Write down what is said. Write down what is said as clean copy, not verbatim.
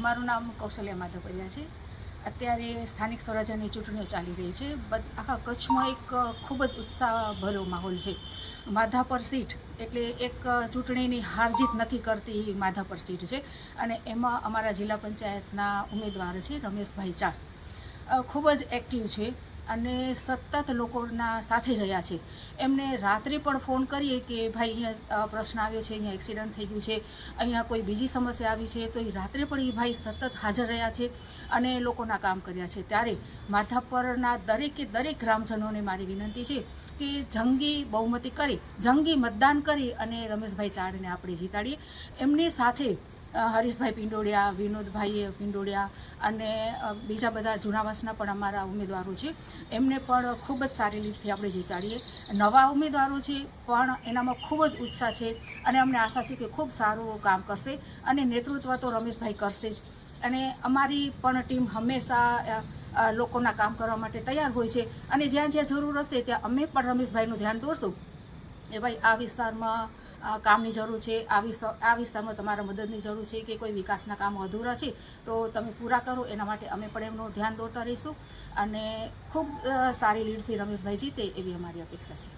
મારું નામ કૌશલ્યા માધવપરિયા છે। અત્યારે સ્થાનિક સ્વરાજ્યની ચૂંટણીઓ ચાલી રહી છે। આખા કચ્છમાં એક ખૂબ જ ઉત્સાહભર્યો માહોલ છે। માધાપર સીટ એટલે એક ચૂંટણીની હાર જીત નક્કી કરતી માધાપર સીટ છે અને એમાં અમારા જિલ્લા પંચાયતના ઉમેદવાર છે રમેશભાઈ ચાર ખૂબ જ એક્ટિવ છે અને સતત લોકોના સાથે રહ્યા છે। એમને રાત્રે પણ ફોન કરીએ કે ભાઈ અહીંયા પ્રશ્ન આવ્યો છે, અહીંયા એક્સિડન્ટ થઈ ગયું છે, અહીંયા કોઈ બીજી સમસ્યા આવી છે, તો એ રાત્રે પણ એ ભાઈ સતત હાજર રહ્યા છે અને લોકોના કામ કર્યા છે। ત્યારે માધાપરના દરેકે દરેક ગ્રામજનોને મારી વિનંતી છે કે જંગી બહુમતી કરી, જંગી મતદાન કરી અને રમેશભાઈ ચારને આપણે જીતાડીએ। એમની સાથે હરીશભાઈ પિંડોળિયા, વિનોદભાઈ પિંડોળિયા અને બીજા બધા જૂનાવાસના પણ અમારા ઉમેદવારો છે, એમને પણ ખૂબ જ સારી રીતથી આપણે જીતાડીએ। નવા ઉમેદવારો છે પણ એનામાં ખૂબ જ ઉત્સાહ છે અને અમને આશા છે કે ખૂબ સારું કામ કરશે અને નેતૃત્વ તો રમેશભાઈ કરશે જ। અને અમારી પણ ટીમ હંમેશા લોકોના કામ કરવા માટે તૈયાર હોય છે અને જ્યાં જ્યાં જરૂર હશે ત્યાં અમે પણ રમેશભાઈનું ધ્યાન દોરશું એ ભાઈ આ વિસ્તારમાં કામની જરૂર છે, આ વિસ્તારમાં તમારા મદદની જરૂર છે કે કોઈ વિકાસના કામો અધૂરા છે તો તમે પૂરા કરો, એના માટે અમે પણ એમનું ધ્યાન દોરતા રહીશું અને ખૂબ સારી લીડથી રમેશભાઈ જીતે એવી અમારી અપેક્ષા છે।